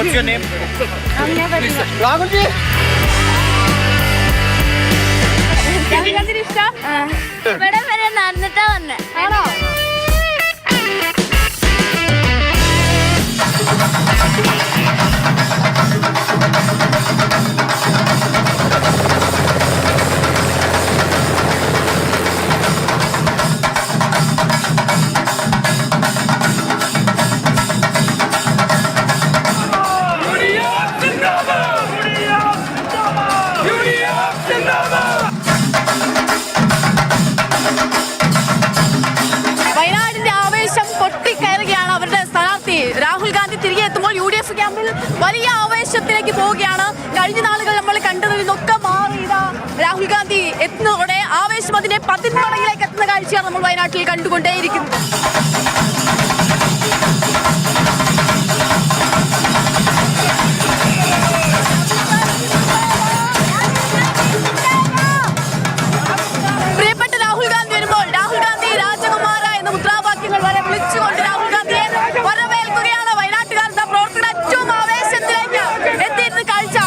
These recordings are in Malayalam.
What's your name? Rahul ji. ഇവിടെ വരെ നടന്നിട്ടാ വന്നെ. ആണോ? രാഹുൽ ഗാന്ധി തിരികെ എത്തുമ്പോൾ UDF ക്യാമ്പിൽ വലിയ ആവേശത്തിലേക്ക് പോവുകയാണ്. കഴിഞ്ഞ നാളുകൾ നമ്മൾ കണ്ടതിൽ നിന്നൊക്കെ മാറിയത് രാഹുൽ ഗാന്ധി എത്തുന്നതോടെ ആവേശം അതിന്റെ 10 മടങ്ങിലേക്ക് എത്തുന്ന കാഴ്ചയാണ് നമ്മൾ വയനാട്ടിൽ കണ്ടുകൊണ്ടേയിരിക്കുന്നത്. പ്രിയപ്പെട്ട രാഹുൽ ഗാന്ധി വരുമ്പോൾ രാഹുൽ ഗാന്ധി രാജകുമാര എന്ന മുദ്രാവാക്യങ്ങൾ വരെ വിളിച്ചുകൊണ്ട് രാഹുൽ ഗാന്ധിയെ വരവേൽക്കുകയാണ്. വയനാട്ടുകാരുടെ പ്രവർത്തനം ഏറ്റവും ആവേശത്തിലേക്ക് എത്തിയിരുന്ന കാഴ്ച.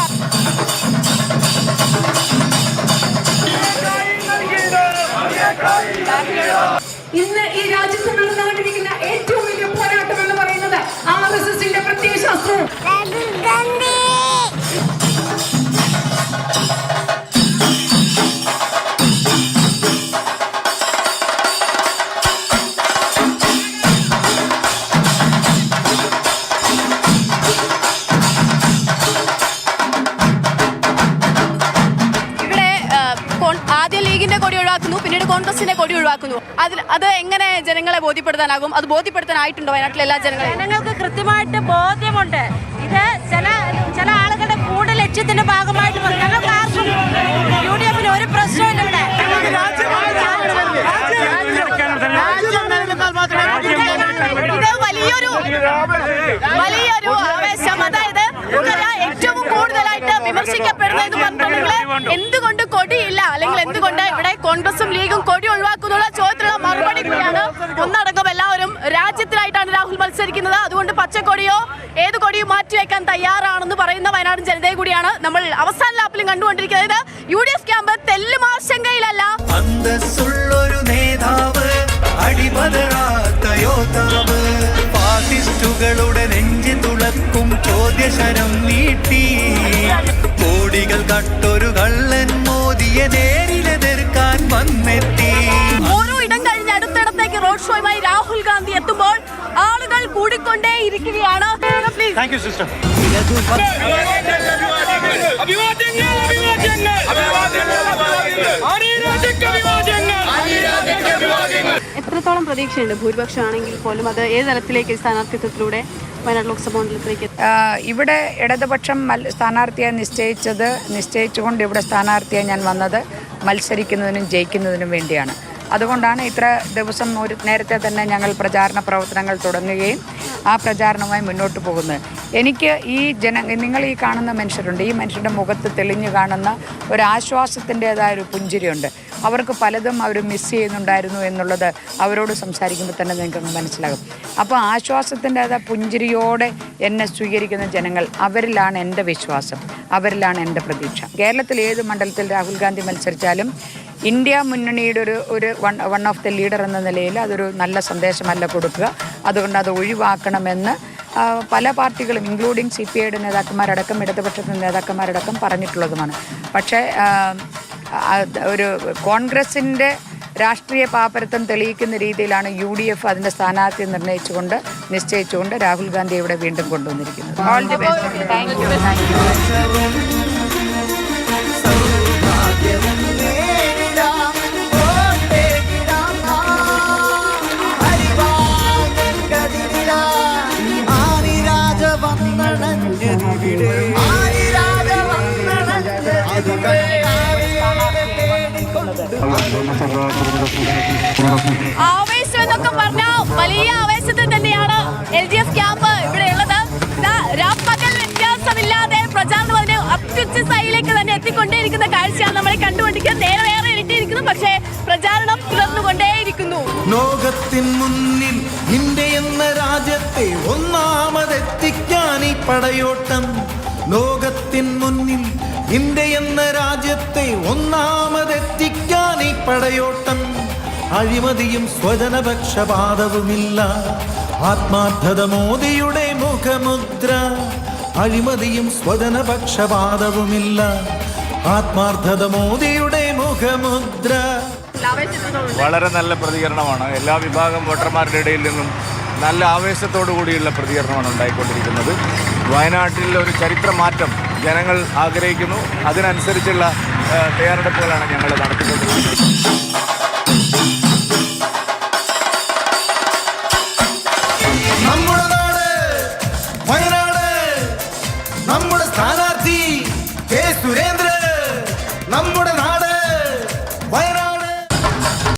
ഇന്ന് ഈ രാജ്യത്ത് നടന്നുകൊണ്ടിരിക്കുന്ന ഏറ്റവും വലിയ പോരാട്ടം എന്ന് പറയുന്നത് RSSന്റെ പ്രത്യയശാസ്ത്രവും ആദ്യം ലീഗിന്റെ കൊടി ഒഴിവാക്കുന്നു, പിന്നീട് കോൺഗ്രസിന്റെ കൊടി ഒഴിവാക്കുന്നു. അത് എങ്ങനെ ജനങ്ങളെ ബോധ്യപ്പെടുത്താനാകും? അത് ബോധ്യപ്പെടുത്താനായിട്ടുണ്ടോ വയനാട്ടിലെ എല്ലാ ജനങ്ങൾക്ക് കൃത്യമായിട്ട് ബോധ്യമുണ്ട്. ഇത് ചില ആളുകളുടെ കൂടെ ലക്ഷ്യത്തിന്റെ ഭാഗമായിട്ട് ഞങ്ങൾക്ക് ആർക്കും UDFന് ഒരു പ്രശ്നമില്ല. ഇവിടെ ഇത് വലിയൊരു ആവേശം. അതായത് ഏറ്റവും കൂടുതലായിട്ട് വിമർശിക്കപ്പെടുന്നതെന്ന് പറഞ്ഞിട്ടുണ്ടെങ്കിൽ എന്തുകൊണ്ട് കൊടിയില്ല, അല്ലെങ്കിൽ എന്തുകൊണ്ട് ഇവിടെ കോൺഗ്രസും ലീഗും കൊടി ഒഴിവാക്കുന്നുള്ള ചോദ്യത്തിനുള്ള മറുപടി കൂടിയാണ്. ഒന്നടങ്കം എല്ലാവരും രാജ്യത്തിനായിട്ടാണ് രാഹുൽ മത്സരിക്കുന്നത്, അതുകൊണ്ട് പച്ചക്കൊടിയോ ഏത് കൊടിയോ മാറ്റിവെക്കാൻ തയ്യാറാണെന്ന് പറയുന്ന വയനാട് ജനതയെ കൂടിയാണ് നമ്മൾ അവസാന ലാപ്പിലും കണ്ടുകൊണ്ടിരിക്കുന്നത്. UDF ക്യാമ്പ് തെല്ലും ആശങ്കയിലല്ല. ഫാസിസ്റ്റുകളുടെ നെഞ്ചി തുളക്കും ചോദ്യശരം നീട്ടി കോടികൾ കട്ടൊരു കള്ളൻ മോദിയെ നേരിലെതിർക്കാൻ വന്നെത്തി. ഓരോ ഇടം കഴിഞ്ഞ് അടുത്തിടത്തേക്ക് റോഡ് ഷോയുമായി രാഹുൽ ഗാന്ധി എത്തുമ്പോൾ ആളുകൾ കൂടിക്കൊണ്ടേ ഇരിക്കുകയാണ്. എത്രത്തോളം പ്രതീക്ഷയുണ്ട്? ഭൂരിപക്ഷമാണെങ്കിൽ പോലും അത് ഏത് തലത്തിലേക്ക് സ്ഥാനാർത്ഥിത്വത്തിലൂടെ വയനാട് ലോക്സഭാ മണ്ഡലത്തിലേക്ക്? ഇവിടെ ഇടതുപക്ഷം സ്ഥാനാർത്ഥിയെ നിശ്ചയിച്ചുകൊണ്ട് ഇവിടെ സ്ഥാനാർത്ഥിയെ ഞാൻ വന്നത് മത്സരിക്കുന്നതിനും ജയിക്കുന്നതിനും വേണ്ടിയാണ്. അതുകൊണ്ടാണ് ഇത്ര ദിവസം നേരത്തെ തന്നെ ഞങ്ങൾ പ്രചാരണ പ്രവർത്തനങ്ങൾ തുടങ്ങുകയും ആ പ്രചാരണവുമായി മുന്നോട്ട് പോകുന്നത്. എനിക്ക് നിങ്ങൾ ഈ കാണുന്ന മനുഷ്യരുണ്ട്, ഈ മനുഷ്യരുടെ മുഖത്ത് തെളിഞ്ഞു കാണുന്ന ഒരു ആശ്വാസത്തിൻ്റെതായ ഒരു പുഞ്ചിരിയുണ്ട്. അവർക്ക് പലതും അവർ മിസ് ചെയ്യുന്നുണ്ടായിരുന്നു എന്നുള്ളത് അവരോട് സംസാരിക്കുമ്പോൾ തന്നെ നിങ്ങൾക്ക് മനസ്സിലാകും. അപ്പോൾ ആശ്വാസത്തിൻ്റെതായ പുഞ്ചിരിയോടെ എന്നെ സ്വീകരിക്കുന്ന ജനങ്ങൾ, അവരിലാണ് എൻ്റെ വിശ്വാസം, അവരിലാണ് എൻ്റെ പ്രതീക്ഷ. കേരളത്തിൽ ഏത് മണ്ഡലത്തിൽ രാഹുൽ ഗാന്ധി മത്സരിച്ചാലും ഇന്ത്യ മുന്നണിയുടെ ഒരു വൺ ഓഫ് ദ ലീഡർ എന്ന നിലയിൽ അതൊരു നല്ല സന്ദേശമല്ല കൊടുക്കുക. അതുകൊണ്ട് അത് ഒഴിവാക്കണമെന്ന് പല പാർട്ടികളും ഇൻക്ലൂഡിങ് CPIയുടെ നേതാക്കന്മാരടക്കം ഇടതുപക്ഷത്തിൻ്റെ നേതാക്കന്മാരടക്കം പറഞ്ഞിട്ടുള്ളതുമാണ്. പക്ഷേ ഒരു കോൺഗ്രസിൻ്റെ രാഷ്ട്രീയ പാപ്പരത്വം തെളിയിക്കുന്ന രീതിയിലാണ് UDF അതിൻ്റെ സ്ഥാനാർത്ഥി നിശ്ചയിച്ചുകൊണ്ട് രാഹുൽ ഗാന്ധി ഇവിടെ വീണ്ടും കൊണ്ടുവന്നിരിക്കുന്നത്. All the best. Thank you. ആവേശം എന്നൊക്കെ പറഞ്ഞാൽ വലിയ ആവേശത്തിൽ തന്നെയാണ് LDF ക്യാമ്പ് ഇവിടെ ഉള്ളത്. രാപ്പകൽ വ്യത്യാസമില്ലാതെ പ്രചാരണം അതിന് അത്യുച്ച സ്ഥായിലേക്ക് തന്നെ എത്തിക്കൊണ്ടേയിരിക്കുന്ന കാഴ്ചയാണ് നമ്മളെ കണ്ടുകൊണ്ടിരിക്കുന്നത്. നേരെ ഇരുട്ടിയിരിക്കുന്നു, പക്ഷേ പ്രചാരണം തുടർന്നുകൊണ്ടേയിരിക്കും. ആഗ്രഹിക്കുന്നു. ലോകത്തിൻ മുന്നിൽ ഇന്ത്യ എന്ന രാജ്യത്തെ ഒന്നാമതെത്തിക്കാൻ ഈ പടയോട്ടം. ലോകത്തിൻ മുന്നിൽ ഇന്ത്യ എന്ന രാജ്യത്തെ ഒന്നാമതെത്തിക്കാൻ ഈ പടയോട്ടം. അഴിമതിയും സ്വജനപക്ഷപാതവുമില്ല, ആത്മാർത്ഥത മോദിയുടെ മുഖമുദ്ര. അഴിമതിയും സ്വജനപക്ഷപാതവുമില്ല, ആത്മാർത്ഥത മോദിയുടെ മുഖമുദ്ര. വളരെ നല്ല പ്രതികരണമാണ്. എല്ലാ വിഭാഗം വോട്ടർമാരുടെ ഇടയിൽ നിന്നും നല്ല ആവേശത്തോടു കൂടിയുള്ള പ്രതികരണമാണ് ഉണ്ടായിക്കൊണ്ടിരിക്കുന്നത്. വയനാട്ടിൽ ഒരു ചരിത്ര മാറ്റം ജനങ്ങൾ ആഗ്രഹിക്കുന്നു. അതിനനുസരിച്ചുള്ള തയ്യാറെടുപ്പുകളാണ് ഞങ്ങൾ നടത്തിക്കൊണ്ടിരിക്കുന്നത്.